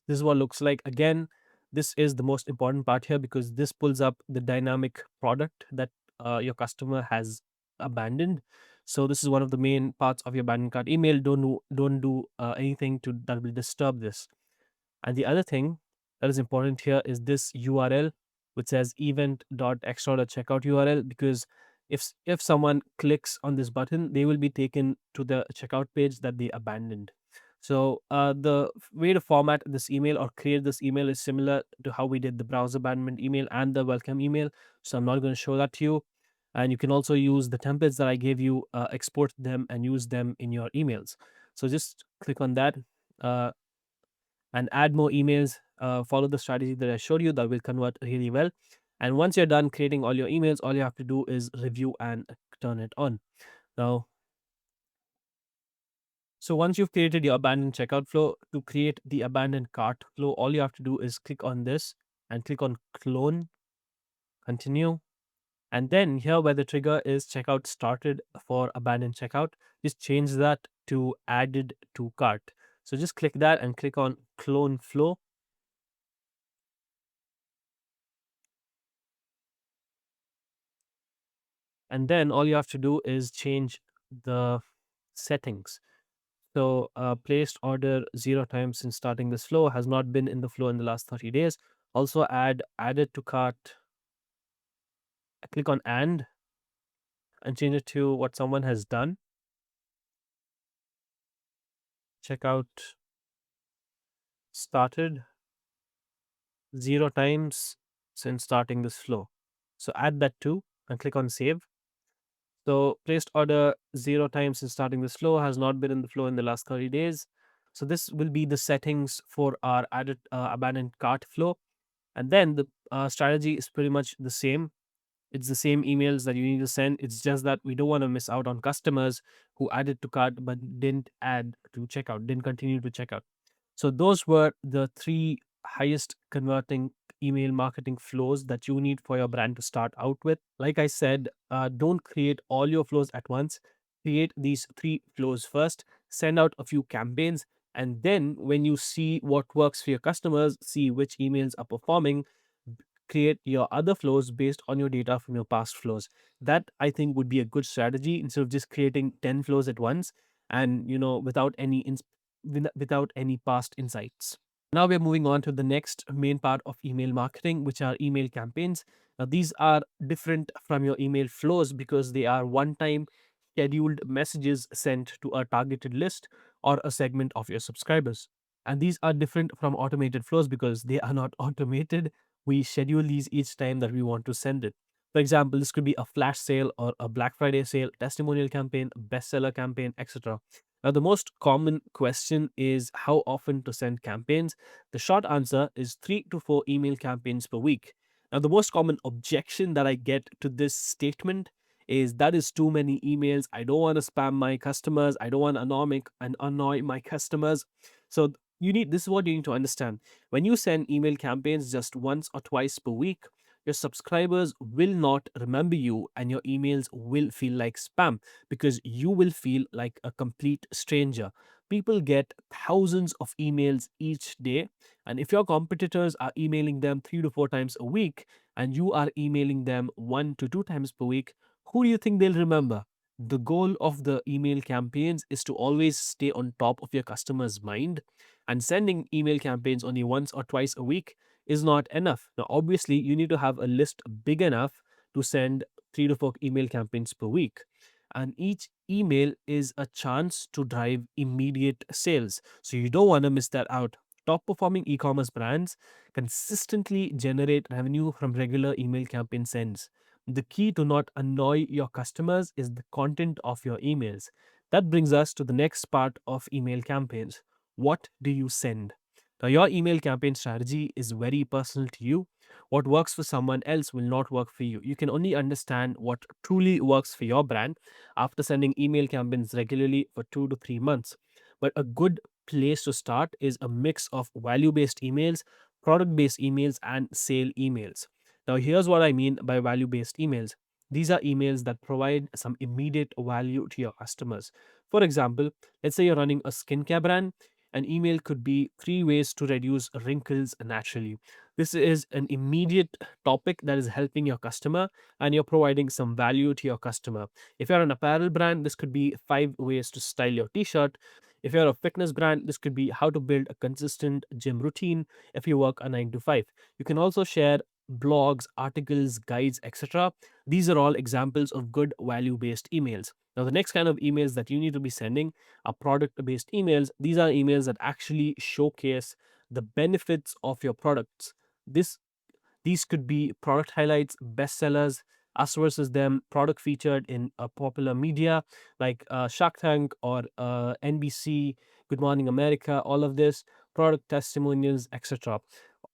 This is what it looks like. Again, this is the most important part here because this pulls up the dynamic product that your customer has abandoned. So this is one of the main parts of your abandoned cart email. Don't do anything to that will disturb this. And the other thing that is important here is this URL, which says event.extra.checkout URL, because if someone clicks on this button, they will be taken to the checkout page that they abandoned. So the way to format this email or create this email is similar to how we did the browser abandonment email and the welcome email. So I'm not going to show that to you. And you can also use the templates that I gave you, export them and use them in your emails. So just click on that uh, and add more emails. Follow the strategy that I showed you that will convert really well. And once you're done creating all your emails, all you have to do is review and turn it on. Now, so once you've created your abandoned checkout flow, to create the abandoned cart flow, all you have to do is click on this and click on clone, continue. And then here where the trigger is checkout started for abandoned checkout, just change that to added to cart. So just click that and click on clone flow. And then all you have to do is change the settings. So placed order 0 times since starting this flow, has not been in the flow in the last 30 days. Also add added to cart, click on and change it to what someone has done. Checkout started 0 times since starting this flow. So add that too and click on save. So placed order 0 times since starting this flow, has not been in the flow in the last 30 days. So this will be the settings for our added abandoned cart flow. And then the strategy is pretty much the same. It's the same emails that you need to send. It's just that we don't want to miss out on customers who added to cart but didn't add to checkout, didn't continue to checkout. So those were the three highest converting email marketing flows that you need for your brand to start out with. Like I said, don't create all your flows at once. Create these three flows first, send out a few campaigns, and then when you see what works for your customers, see which emails are performing, create your other flows based on your data from your past flows. That I think would be a good strategy instead of just creating 10 flows at once and without any without any past insights. Now we're moving on to the next main part of email marketing, which are email campaigns. Now, these are different from your email flows because they are one time scheduled messages sent to a targeted list or a segment of your subscribers. And these are different from automated flows because they are not automated. We schedule these each time that we want to send it. For example, this could be a flash sale or a Black Friday sale, testimonial campaign, bestseller campaign, etc. Now, the most common question is how often to send campaigns. The short answer is 3 to 4 email campaigns per week. Now, the most common objection that I get to this statement is that is too many emails. I don't want to spam my customers. I don't want to annoy my customers. So this is what you need to understand. When you send email campaigns just once or twice per week, your subscribers will not remember you and your emails will feel like spam because you will feel like a complete stranger. People get thousands of emails each day, and if your competitors are emailing them 3 to 4 times a week and you are emailing them 1 to 2 times per week, who do you think they'll remember? The goal of the email campaigns is to always stay on top of your customer's mind, and sending email campaigns only once or twice a week is not enough. Now, obviously, you need to have a list big enough to send 3 to 4 email campaigns per week. And each email is a chance to drive immediate sales. So you don't want to miss that out. Top performing e commerce brands consistently generate revenue from regular email campaign sends. The key to not annoy your customers is the content of your emails. That brings us to the next part of email campaigns. What do you send? Now, your email campaign strategy is very personal to you. What works for someone else will not work for you. You can only understand what truly works for your brand after sending email campaigns regularly for 2 to 3 months. But a good place to start is a mix of value based emails, product based emails, and sale emails. Now, here's what I mean by value based emails. These are emails that provide some immediate value to your customers. For example, let's say you're running a skincare brand. An email could be 3 ways to reduce wrinkles naturally. This is an immediate topic that is helping your customer and you're providing some value to your customer. If you're an apparel brand, this could be 5 ways to style your t shirt. If you're a fitness brand, this could be how to build a consistent gym routine if you work a 9 to 5. You can also share blogs, articles, guides, etc. These are all examples of good value based emails. Now, the next kind of emails that you need to be sending are product based emails. These are emails that actually showcase the benefits of your products. This These could be product highlights, bestsellers, us versus them, product featured in a popular media like Shark Tank or NBC, Good Morning America, all of this, product testimonials, etc.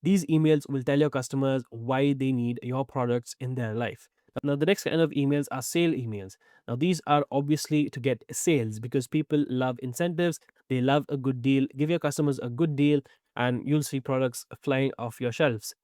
These emails will tell your customers why they need your products in their life. Now, the next kind of emails are sale emails. Now, these are obviously to get sales because people love incentives, they love a good deal. Give your customers a good deal, and you'll see products flying off your shelves.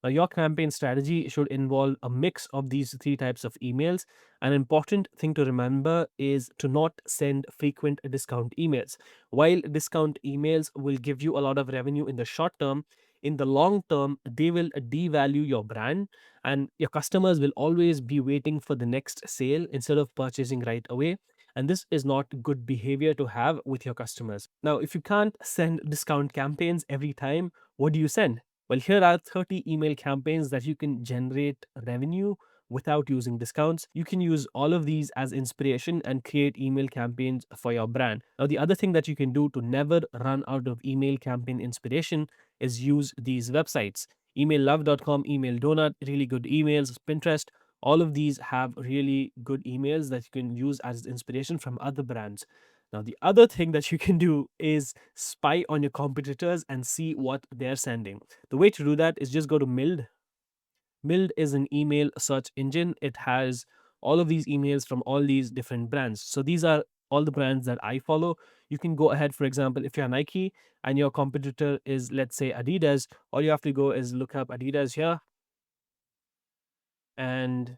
Now, your campaign strategy should involve a mix of these three types of emails. An important thing to remember is to not send frequent discount emails. While discount emails will give you a lot of revenue in the short term, in the long term, they will devalue your brand, and your customers will always be waiting for the next sale instead of purchasing right away. And this is not good behavior to have with your customers. Now, if you can't send discount campaigns every time, what do you send? Well, here are 30 email campaigns that you can generate revenue without using discounts. You can use all of these as inspiration and create email campaigns for your brand. Now, the other thing that you can do to never run out of email campaign inspiration is use these websites. Emaillove.com, Email Donut, really good emails, Pinterest. All of these have really good emails that you can use as inspiration from other brands. Now, the other thing that you can do is spy on your competitors and see what they're sending. The way to do that is just go to Mild. Mild is an email search engine. It has all of these emails from all these different brands. So these are all the brands that I follow. You can go ahead, for example, if you're Nike and your competitor is, let's say, Adidas, all you have to go is look up Adidas here and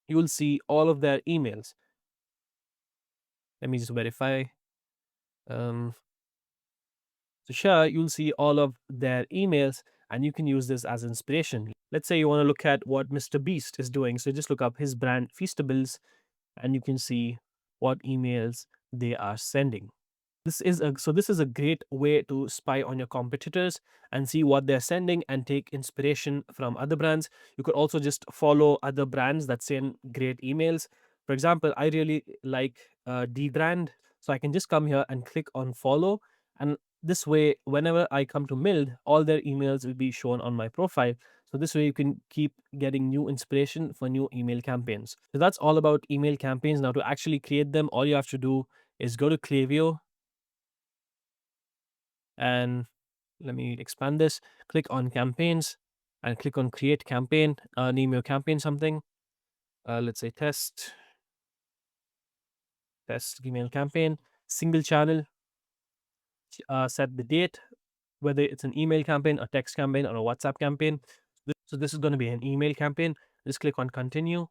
you will see all of their emails. Let me just verify. Um, So here you'll see all of their emails and you can use this as inspiration. Let's say you want to look at what Mr. Beast is doing. So just look up his brand Feastables and you can see what emails they are sending. This is a great way to spy on your competitors and see what they're sending and take inspiration from other brands. You could also just follow other brands that send great emails. For example, I really like D brand, so I can just come here and click on follow, and this way, whenever I come to Mild, all their emails will be shown on my profile. So this way, you can keep getting new inspiration for new email campaigns. So that's all about email campaigns. Now, to actually create them, all you have to do is go to Klaviyo and let me expand this. Click on campaigns and click on create campaign. Name your campaign something. Let's say test email campaign, single channel. Set the date, whether it's an email campaign, a text campaign, or a WhatsApp campaign. So this is going to be an email campaign. Just click on continue.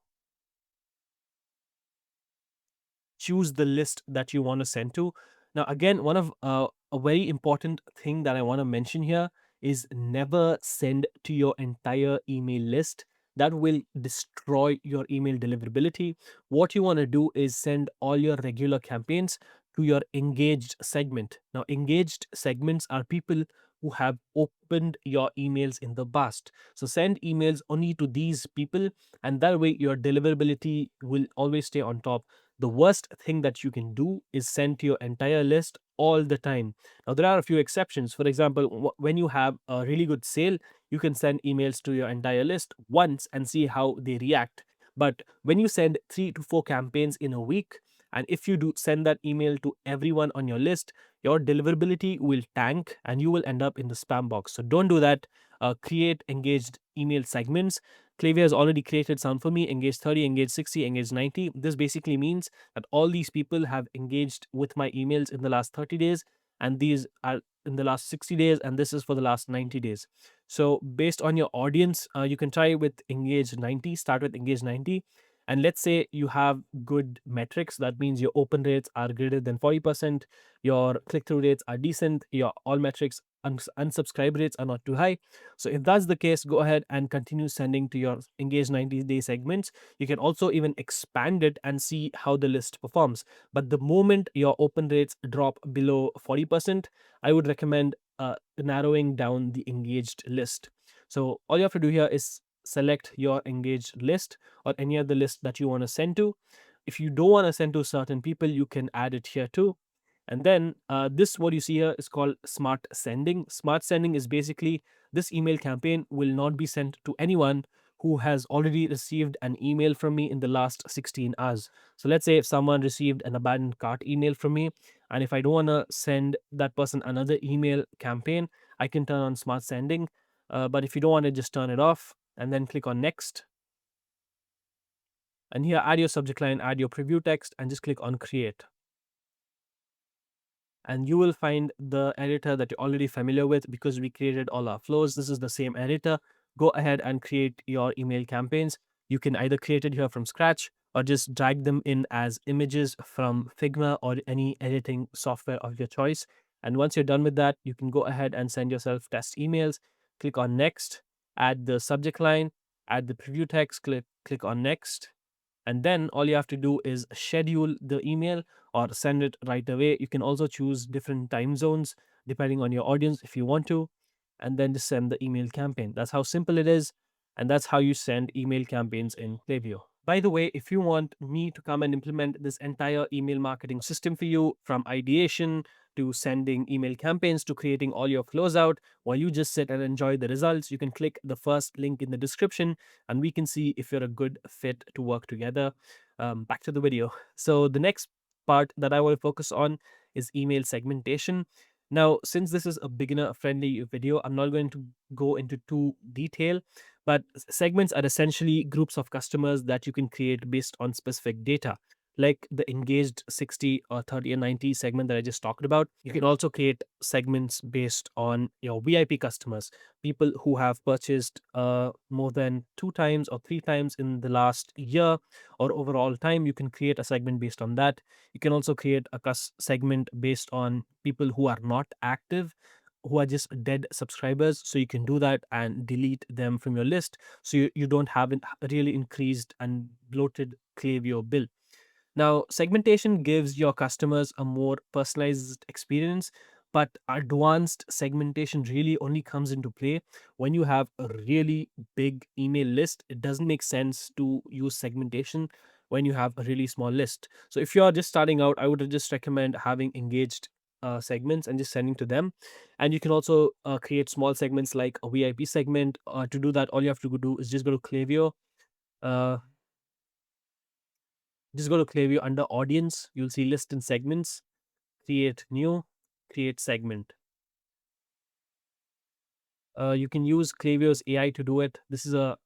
Choose the list that you want to send to. Now, again, one of a very important thing that I want to mention here is never send to your entire email list. That will destroy your email deliverability. What you want to do is send all your regular campaigns to your engaged segment. Now, engaged segments are people who have opened your emails in the past. So send emails only to these people, and that way your deliverability will always stay on top. The worst thing that you can do is send to your entire list all the time. Now, there are a few exceptions. For example, when you have a really good sale, you can send emails to your entire list once and see how they react. But when you send 3 to 4 campaigns in a week, and if you do send that email to everyone on your list, your deliverability will tank and you will end up in the spam box. So don't do that. Create engaged email segments. Klaviyo has already created some for me: engage 30, engage 60, engage 90. This basically means that all these people have engaged with my emails in the last 30 days, and these are in the last 60 days, and this is for the last 90 days. So, based on your audience, you can try with engage 90, start with engage 90. And let's say you have good metrics. That means your open rates are greater than 40%, your click through rates are decent, your all metrics, unsubscribe rates are not too high. So if that's the case, go ahead and continue sending to your engage 90-day segments. You can also even expand it and see how the list performs. But the moment your open rates drop below 40%, I would recommend narrowing down the engaged list. So all you have to do here is select your engaged list or any other list that you want to send to. If you don't want to send to certain people, you can add it here too. And then this, what you see here, is called smart sending. Smart sending is basically this email campaign will not be sent to anyone who has already received an email from me in the last 16 hours. So let's say if someone received an abandoned cart email from me, and if I don't want to send that person another email campaign, I can turn on smart sending. But if you don't want to, just turn it off and then click on next. And here, add your subject line, add your preview text, and just click on create. And you will find the editor that you're already familiar with because we created all our flows. This is the same editor. Go ahead and create your email campaigns. You can either create it here from scratch or just drag them in as images from Figma or any editing software of your choice. And once you're done with that, you can go ahead and send yourself test emails. Click on next, add the subject line, add the preview text, click on next, and then all you have to do is schedule the email or send it right away. You can also choose different time zones depending on your audience if you want to, and then just send the email campaign. That's how simple it is, and that's how you send email campaigns in Klaviyo. By the way, if you want me to come and implement this entire email marketing system for you, from ideation to sending email campaigns to creating all your flows out while you just sit and enjoy the results, you can click the first link in the description and we can see if you're a good fit to work together. Back to the video. So the next part that I will focus on is email segmentation. Now, since this is a beginner friendly video, I'm not going to go into too detail, but segments are essentially groups of customers that you can create based on specific data, like the engaged 60 or 30 and 90 segment that I just talked about. You can also create segments based on your VIP customers, people who have purchased more than 2 times or 3 times in the last year or overall time. You can create a segment based on that. You can also create a segment based on people who are not active, who are just dead subscribers. So you can do that and delete them from your list, so you don't have a really increased and bloated Klaviyo bill. Now, segmentation gives your customers a more personalized experience, but advanced segmentation really only comes into play when you have a really big email list. It doesn't make sense to use segmentation when you have a really small list. So, if you're just starting out, I would just recommend having engaged segments and just sending to them. And you can also create small segments like a VIP segment. To do that, all you have to do is just go to Klaviyo. Uh, just go to Klaviyo under audience. You'll see list and segments. Create new, create segment. You can use Klaviyo's AI to do it. This is a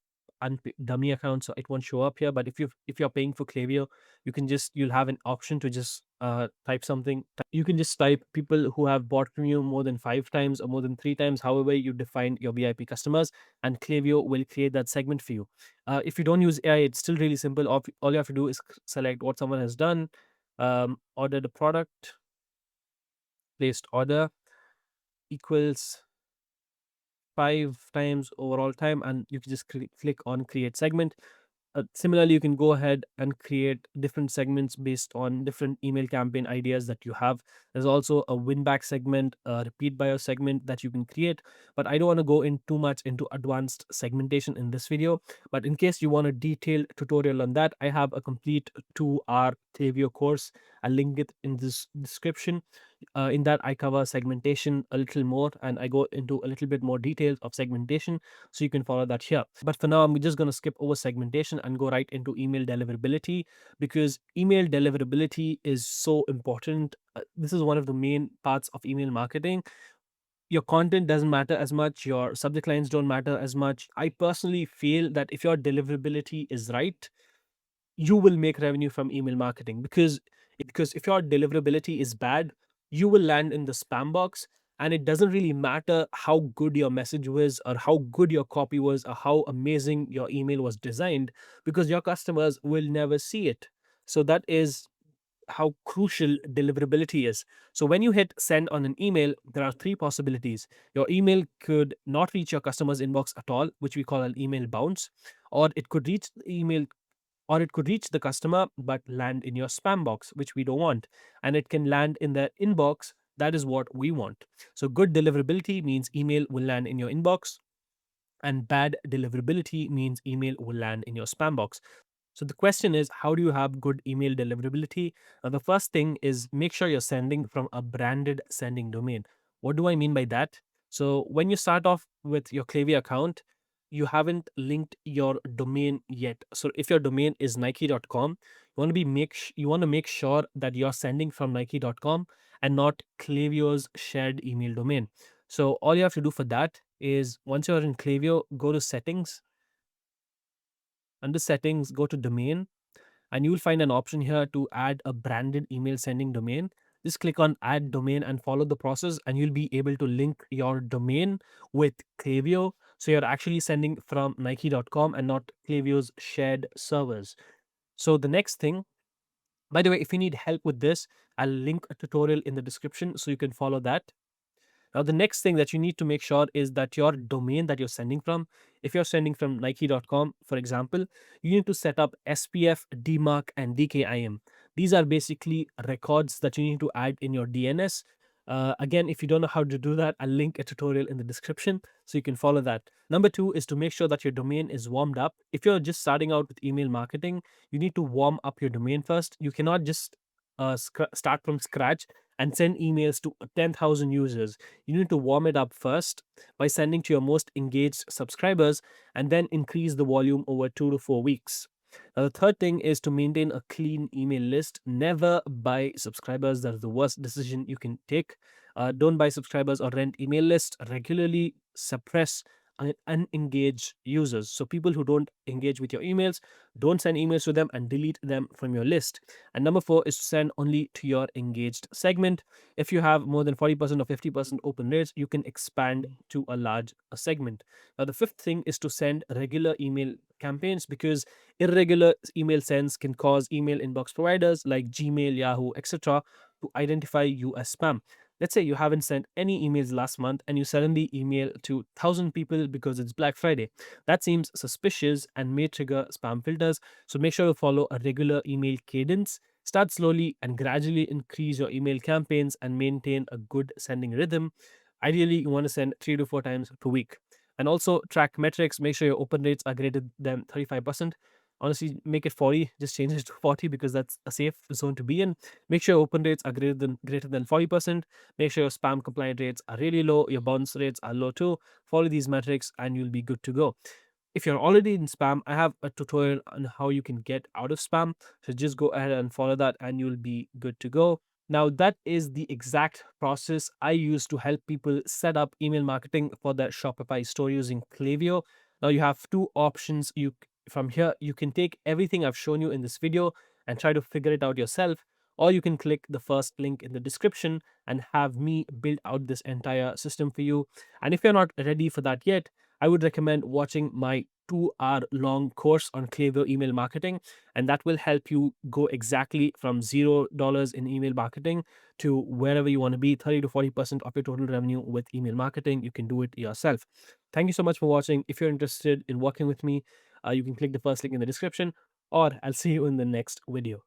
dummy account, so it won't show up here. But if you're paying for Klaviyo, you'll have an option to just type something. You can just type people who have bought from you more than 5 times or more than 3 times, however you define your VIP customers, and Klaviyo will create that segment for you. If you don't use AI, it's still really simple. All you have to do is select what someone has done, order the product, placed order equals 5 times overall time, and you can just click on create segment. Similarly, you can go ahead and create different segments based on different email campaign ideas that you have. There's also a win back segment, a repeat buyer segment that you can create, but I don't want to go in too much into advanced segmentation in this video. But in case you want a detailed tutorial on that, I have a complete 2-hour Klaviyo course. I'll link it in this description. In that, I cover segmentation a little more and I go into a little bit more details of segmentation, so you can follow that here. But for now, I'm just going to skip over segmentation and go right into email deliverability, because email deliverability is so important. This is one of the main parts of email marketing. Your content doesn't matter as much, your subject lines don't matter as much. I personally feel that if your deliverability is right, you will make revenue from email marketing, because if your deliverability is bad, you will land in the spam box, and it doesn't really matter how good your message was or how good your copy was or how amazing your email was designed, because your customers will never see it. So that is how crucial deliverability is. So when you hit send on an email, there are 3 possibilities. Your email could not reach your customer's inbox at all, which we call an email bounce, or it could reach the email, or it could reach the customer but land in your spam box, which we don't want. And it can land in their inbox. That is what we want. So good deliverability means email will land in your inbox. And bad deliverability means email will land in your spam box. So the question is, how do you have good email deliverability? Now, the first thing is make sure you're sending from a branded sending domain. What do I mean by that? So when you start off with your Klaviyo account, you haven't linked your domain yet. So if your domain is nike.com, you want to make sure that you're sending from nike.com and not Klaviyo's shared email domain. So all you have to do for that is, once you're in Klaviyo, go to settings. Under settings, go to domain, and you will find an option here to add a branded email sending domain. Just click on add domain and follow the process, and you'll be able to link your domain with Klaviyo. So you're actually sending from nike.com and not Klaviyo's shared servers. So the next thing, by the way, if you need help with this, I'll link a tutorial in the description so you can follow that. Now, the next thing that you need to make sure is that your domain that you're sending from, if you're sending from nike.com, for example, you need to set up SPF, DMARC, and DKIM. These are basically records that you need to add in your DNS. Again, if you don't know how to do that, I'll link a tutorial in the description so you can follow that. Number two is to make sure that your domain is warmed up. If you're just starting out with email marketing, you need to warm up your domain first. You cannot just start from scratch and send emails to 10,000 users. You need to warm it up first by sending to your most engaged subscribers and then increase the volume over 2 to 4 weeks. Now, the third thing is to maintain a clean email list. Never buy subscribers. That's the worst decision you can take. Don't buy subscribers or rent email lists. Regularly suppress unengaged users. So, people who don't engage with your emails, don't send emails to them and delete them from your list. And number four is to send only to your engaged segment. If you have more than 40% or 50% open rates, you can expand to a large segment. Now, the fifth thing is to send regular email campaigns, because irregular email sends can cause email inbox providers like Gmail, Yahoo, etc. to identify you as spam. Let's say you haven't sent any emails last month and you suddenly email to 1,000 people because it's Black Friday. That seems suspicious and may trigger spam filters. So make sure you follow a regular email cadence. Start slowly and gradually increase your email campaigns and maintain a good sending rhythm. Ideally, you want to send 3 to 4 times per week. And also track metrics. Make sure your open rates are greater than 35%. Honestly, make it 40. Just change it to 40 because that's a safe zone to be in. Make sure your open rates are greater than 40%. Make sure your spam compliant rates are really low. Your bounce rates are low too. Follow these metrics and you'll be good to go. If you're already in spam, I have a tutorial on how you can get out of spam. So just go ahead and follow that and you'll be good to go. Now, that is the exact process I use to help people set up email marketing for their Shopify store using Klaviyo. Now, you have two options. From here, you can take everything I've shown you in this video and try to figure it out yourself, or you can click the first link in the description and have me build out this entire system for you. And if you're not ready for that yet, I would recommend watching my 2 hour long course on Klaviyo email marketing, and that will help you go exactly from $0 in email marketing to wherever you want to be, 30 to 40% of your total revenue with email marketing. You can do it yourself. Thank you so much for watching. If you're interested in working with me, you can click the first link in the description, or I'll see you in the next video.